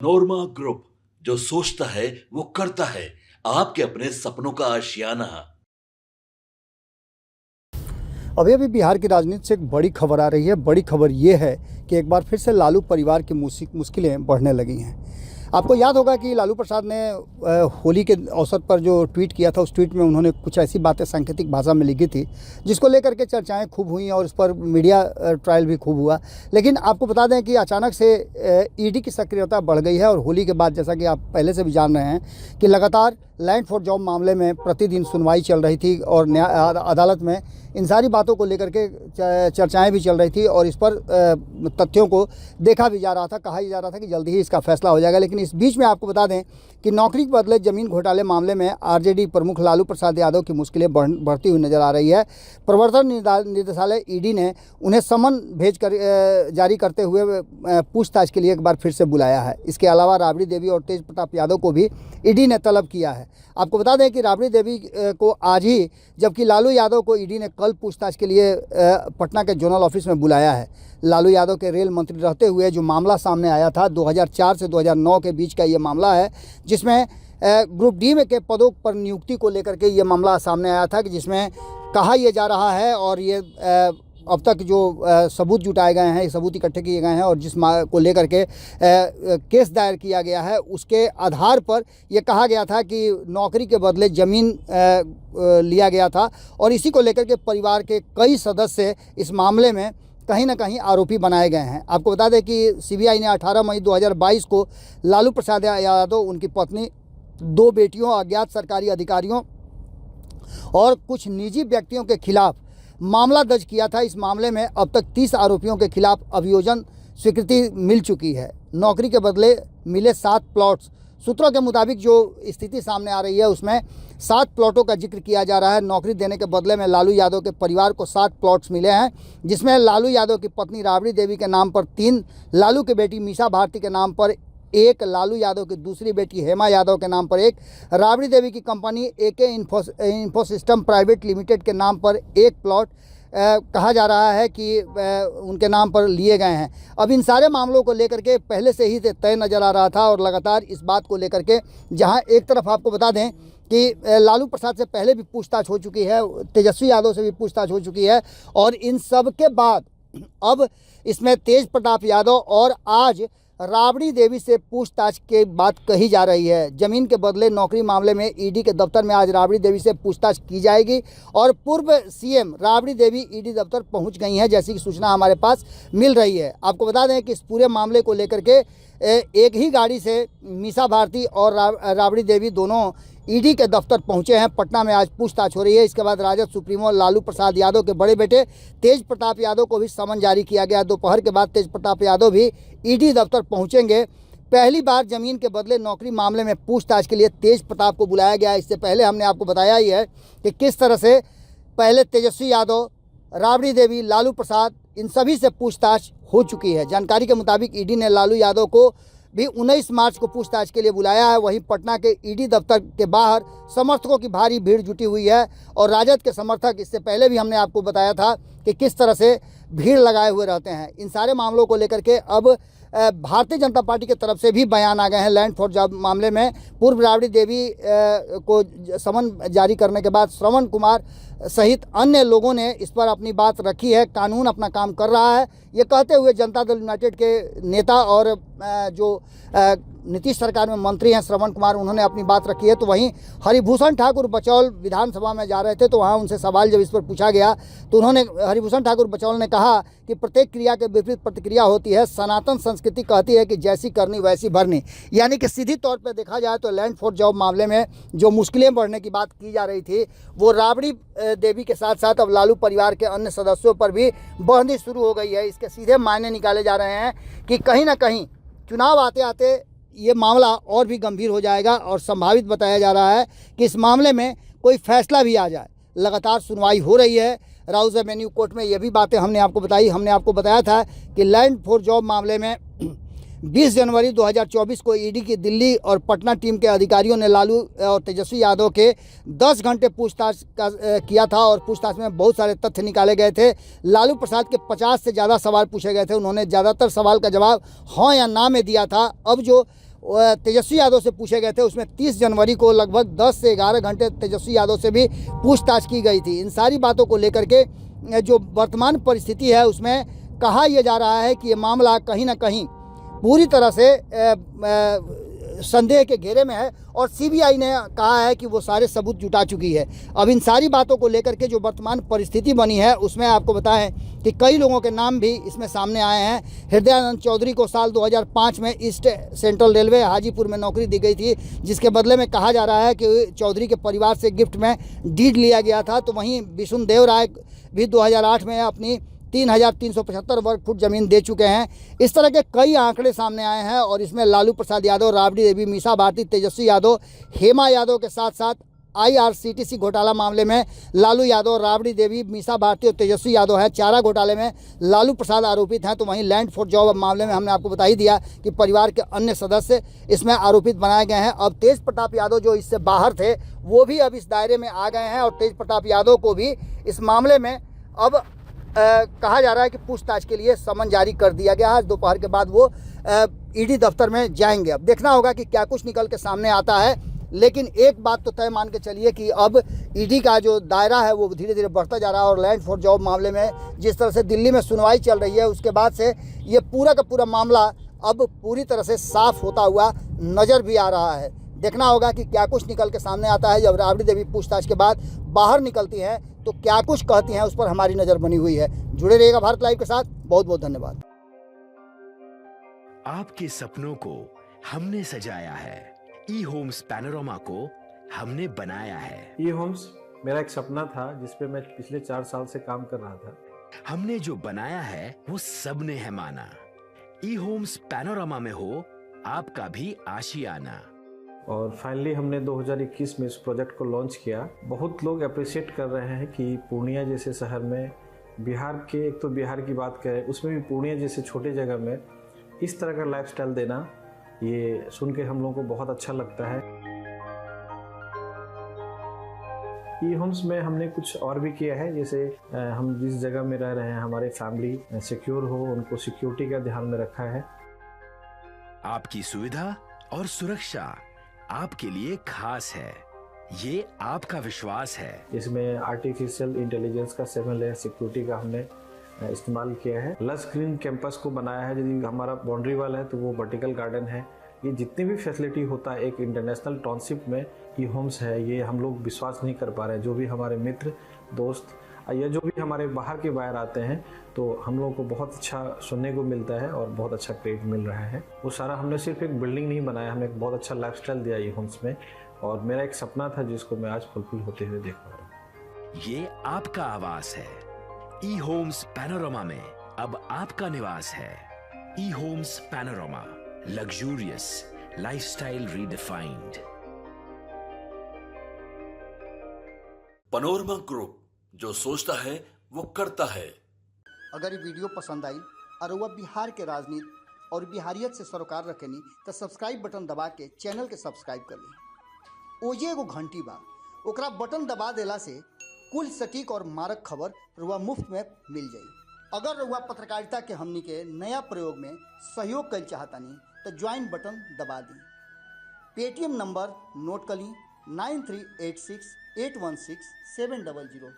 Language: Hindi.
नोरमा ग्रुप, जो सोचता है वो करता है। आपके अपने सपनों का आशियाना। अभी अभी बिहार की राजनीति से एक बड़ी खबर आ रही है। बड़ी खबर ये है कि एक बार फिर से लालू परिवार की मुश्किलें बढ़ने लगी हैं। आपको याद होगा कि लालू प्रसाद ने होली के अवसर पर जो ट्वीट किया था, उस ट्वीट में उन्होंने कुछ ऐसी बातें सांकेतिक भाषा में लिखी थी जिसको लेकर के चर्चाएं खूब हुई और उस पर मीडिया ट्रायल भी खूब हुआ। लेकिन आपको बता दें कि अचानक से ईडी की सक्रियता बढ़ गई है और होली के बाद, जैसा कि आप पहले से भी जान रहे हैं, कि लगातार लैंड फॉर जॉब मामले में प्रतिदिन सुनवाई चल रही थी और अदालत में इन सारी बातों को लेकर के चर्चाएं भी चल रही थी और इस पर तथ्यों को देखा भी जा रहा था। कहा जा रहा था कि जल्दी ही इसका फैसला हो जाएगा। लेकिन इस बीच में आपको बता दें कि नौकरी के बदले ज़मीन घोटाले मामले में आरजेडी प्रमुख लालू प्रसाद यादव की मुश्किलें बढ़ती हुई नजर आ रही है। प्रवर्तन निदेशालय ईडी ने उन्हें समन जारी करते हुए पूछताछ के लिए एक बार फिर से बुलाया है। इसके अलावा राबड़ी देवी और तेज प्रताप यादव को भी ईडी ने तलब किया है। आपको बता दें कि राबड़ी देवी को आज ही, जबकि लालू यादव को ईडी ने कल पूछताछ के लिए पटना के जोनल ऑफिस में बुलाया है। लालू यादव के रेल मंत्री रहते हुए जो मामला सामने आया था, 2004 से 2009 के बीच का ये मामला है, जिसमें ग्रुप डी में के पदों पर नियुक्ति को लेकर के ये मामला सामने आया था, कि जिसमें कहा यह जा रहा है और ये अब तक जो सबूत जुटाए गए हैं, सबूत इकट्ठे किए गए हैं और जिस को लेकर के केस दायर किया गया है, उसके आधार पर यह कहा गया था कि नौकरी के बदले ज़मीन लिया गया था। और इसी को लेकर के परिवार के कई सदस्य इस मामले में कहीं ना कहीं आरोपी बनाए गए हैं। आपको बता दें कि सीबीआई ने 18 मई 2022 को लालू प्रसाद यादव, उनकी पत्नी, 2 बेटियों, अज्ञात सरकारी अधिकारियों और कुछ निजी व्यक्तियों के खिलाफ मामला दर्ज किया था। इस मामले में अब तक 30 आरोपियों के खिलाफ अभियोजन स्वीकृति मिल चुकी है। नौकरी के बदले मिले 7 प्लॉट्स। सूत्रों के मुताबिक जो स्थिति सामने आ रही है उसमें 7 प्लॉटों का जिक्र किया जा रहा है। नौकरी देने के बदले में लालू यादव के परिवार को 7 प्लॉट्स मिले हैं, जिसमें लालू यादव की पत्नी राबड़ी देवी के नाम पर 3, लालू की बेटी मीसा भारती के नाम पर 1, लालू यादव की दूसरी बेटी हेमा यादव के नाम पर 1, राबड़ी देवी की कंपनी एके इन्फोसिस्टम प्राइवेट लिमिटेड के नाम पर 1 प्लॉट कहा जा रहा है कि उनके नाम पर लिए गए हैं। अब इन सारे मामलों को लेकर के पहले से ही तय नज़र आ रहा था और लगातार इस बात को लेकर के, जहां एक तरफ आपको बता दें कि लालू प्रसाद से पहले भी पूछताछ हो चुकी है, तेजस्वी यादव से भी पूछताछ हो चुकी है, और इन सब के बाद अब इसमें तेज प्रताप यादव और आज राबड़ी देवी से पूछताछ की बात कही जा रही है। जमीन के बदले नौकरी मामले में ईडी के दफ्तर में आज राबड़ी देवी से पूछताछ की जाएगी और पूर्व सीएम राबड़ी देवी ईडी दफ्तर पहुंच गई हैं, जैसी कि सूचना हमारे पास मिल रही है। आपको बता दें कि इस पूरे मामले को लेकर के एक ही गाड़ी से मीसा भारती और राबड़ी देवी दोनों ईडी के दफ्तर पहुंचे हैं। पटना में आज पूछताछ हो रही है। इसके बाद राजद सुप्रीमो लालू प्रसाद यादव के बड़े बेटे तेज प्रताप यादव को भी समन जारी किया गया। दोपहर के बाद तेज प्रताप यादव भी ईडी दफ्तर पहुंचेंगे। पहली बार जमीन के बदले नौकरी मामले में पूछताछ के लिए तेज प्रताप को बुलाया गया। इससे पहले हमने आपको बताया ही है कि किस तरह से पहले तेजस्वी यादव, राबड़ी देवी, लालू प्रसाद, इन सभी से पूछताछ हो चुकी है। जानकारी के मुताबिक ईडी ने लालू यादव को भी 19 मार्च को पूछताछ के लिए बुलाया है। वहीं पटना के ईडी दफ्तर के बाहर समर्थकों की भारी भीड़ जुटी हुई है और राजद के समर्थक, इससे पहले भी हमने आपको बताया था कि किस तरह से भीड़ लगाए हुए रहते हैं। इन सारे मामलों को लेकर के अब भारतीय जनता पार्टी की तरफ से भी बयान आ गए हैं। लैंड फॉर जॉब मामले में पूर्व राबड़ी देवी को समन जारी करने के बाद श्रवण कुमार सहित अन्य लोगों ने इस पर अपनी बात रखी है। कानून अपना काम कर रहा है, ये कहते हुए जनता दल यूनाइटेड के नेता और जो नीतीश सरकार में मंत्री हैं श्रवण कुमार, उन्होंने अपनी बात रखी है। तो वहीं हरिभूषण ठाकुर बचौल विधानसभा में जा रहे थे, तो वहाँ उनसे सवाल जब इस पर पूछा गया तो उन्होंने, हरिभूषण ठाकुर बचौल ने कहा कि प्रत्येक क्रिया के विपरीत प्रतिक्रिया होती है। सनातन संस्कृति कहती है कि जैसी करनी वैसी भरनी। यानी कि सीधी तौर पर देखा जाए तो लैंड फॉर जॉब मामले में जो मुश्किलें बढ़ने की बात की जा रही थी, वो राबड़ी देवी के साथ साथ अब लालू परिवार के अन्य सदस्यों पर भी बढ़नी शुरू हो गई है। इसके सीधे मायने निकाले जा रहे हैं कि कहीं ना कहीं चुनाव आते आते ये मामला और भी गंभीर हो जाएगा और संभावित बताया जा रहा है कि इस मामले में कोई फैसला भी आ जाए। लगातार सुनवाई हो रही है राउज एवेन्यू कोर्ट में। ये भी बातें हमने आपको बताई। हमने आपको बताया था कि लैंड फॉर जॉब मामले में 20 जनवरी 2024 को ईडी की दिल्ली और पटना टीम के अधिकारियों ने लालू और तेजस्वी यादव के 10 घंटे पूछताछ किया था और पूछताछ में बहुत सारे तथ्य निकाले गए थे। लालू प्रसाद के 50 से ज़्यादा सवाल पूछे गए थे। उन्होंने ज़्यादातर सवाल का जवाब हाँ या ना में दिया था। अब जो तेजस्वी यादव से पूछे गए थे, उसमें 30 जनवरी को लगभग 10 से 11 घंटे तेजस्वी यादव से भी पूछताछ की गई थी। इन सारी बातों को लेकर के जो वर्तमान परिस्थिति है उसमें कहा यह जा रहा है कि ये मामला कहीं ना कहीं पूरी तरह से संदेह के घेरे में है और सीबीआई ने कहा है कि वो सारे सबूत जुटा चुकी है। अब इन सारी बातों को लेकर के जो वर्तमान परिस्थिति बनी है उसमें आपको बताएं कि कई लोगों के नाम भी इसमें सामने आए हैं। हृदयानंद चौधरी को साल 2005 में ईस्ट सेंट्रल रेलवे हाजीपुर में नौकरी दी गई थी, जिसके बदले में कहा जा रहा है कि चौधरी के परिवार से गिफ्ट में डीड लिया गया था। तो वहीं विष्णुदेव राय भी 2008 में अपनी 3,375 वर्ग फुट जमीन दे चुके हैं। इस तरह के कई आंकड़े सामने आए हैं और इसमें लालू प्रसाद यादव, राबड़ी देवी, मीसा भारती, तेजस्वी यादव, हेमा यादव के साथ साथ IRCTC घोटाला मामले में लालू यादव, राबड़ी देवी, मीसा भारती और तेजस्वी यादव हैं। चारा घोटाले में लालू प्रसाद आरोपित हैं। तो वहीं लैंड फॉर जॉब मामले में हमने आपको बता ही दिया कि परिवार के अन्य सदस्य इसमें आरोपित बनाए गए हैं। अब तेज प्रताप यादव जो इससे बाहर थे वो भी अब इस दायरे में आ गए हैं और तेज प्रताप यादव को भी इस मामले में अब कहा जा रहा है कि पूछताछ के लिए समन जारी कर दिया गया है। दोपहर के बाद वो ईडी दफ्तर में जाएंगे। अब देखना होगा कि क्या कुछ निकल के सामने आता है, लेकिन एक बात तो तय मान के चलिए कि अब ईडी का जो दायरा है वो धीरे धीरे बढ़ता जा रहा है और लैंड फॉर जॉब मामले में जिस तरह से दिल्ली में सुनवाई चल रही है उसके बाद से ये पूरा का पूरा मामला अब पूरी तरह से साफ होता हुआ नज़र भी आ रहा है। देखना होगा कि क्या कुछ निकल के सामने आता है। जब राबड़ी देवी पूछताछ के बाद बाहर निकलती हैं तो क्या कुछ कहती हैं, उस पर हमारी नज़र बनी हुई है। जुड़े रहिएगा भारत लाइव के साथ। बहुत बहुत धन्यवाद। आपके सपनों को हमने सजाया है, ई होम्स पैनोरामा को हमने बनाया है। ई होम्स मेरा एक सपना था जिस पे मैं पिछले 4 साल से काम कर रहा था। हमने जो बनाया है वो सबने है माना। ई होम्स पैनोरामा में हो आपका भी आशियाना। और फाइनली हमने 2021 में इस प्रोजेक्ट को लॉन्च किया। बहुत लोग अप्रिशिएट कर रहे हैं कि पूर्णिया जैसे शहर में, बिहार के, एक तो बिहार की बात करें उसमें भी पूर्णिया जैसे छोटे जगह में इस तरह का लाइफस्टाइल देना, ये सुन के हम लोगों को बहुत अच्छा लगता है। ई होम्स में हमने कुछ और भी किया है, जैसे हम जिस जगह में रह रहे हैं हमारे फैमिली सिक्योर हो, उनको सिक्योरिटी का ध्यान में रखा है। आपकी सुविधा और सुरक्षा आपके लिए खास है, ये आपका विश्वास है। इसमें आर्टिफिशियल इंटेलिजेंस का 7 लेयर सिक्योरिटी का हमने इस्तेमाल किया है। लस ग्रीन कैंपस को बनाया है। यदि हमारा बाउंड्री वाल है तो वो वर्टिकल गार्डन है। ये जितनी भी फैसिलिटी होता है एक इंटरनेशनल टाउनशिप में ई होम्स है, ये हम लोग विश्वास नहीं कर पा रहे हैं। जो भी हमारे मित्र, दोस्त या जो भी हमारे बाहर के बाहर आते हैं तो हम लोगों को बहुत अच्छा सुनने को मिलता है और बहुत अच्छा क्रेडिट मिल रहा है। वो सारा हमने सिर्फ एक बिल्डिंग नहीं बनाया, हमने एक बहुत अच्छा लाइफस्टाइल दिया ई होम्स में और मेरा एक सपना था जिसको मैं आज फुलफिल होते हुए देख पा रहा हूँ। ये आपका आवास है। ई होम्स पैनोरामा में अब आपका निवास है। E Homes Panorama, luxurious lifestyle redefined. Panorama group, जो सोचता है वो करता है। अगर ये वीडियो पसंद आई और वह बिहार के राजनीति और बिहारियत से सरोकार रखेनी तो सब्सक्राइब बटन दबा के चैनल के सब्सक्राइब कर ली। ओजे एगो घंटी बा, ओकरा बटन दबा देला से कुल सटीक और मारक खबर रुआ मुफ्त में मिल जाई। अगर रुआ पत्रकारिता के हमनी के नया प्रयोग में सहयोग कर चाहतानी तो ज्वाइन बटन दबा दी। पेटीएम नंबर नोट कर ली 9386 816 700।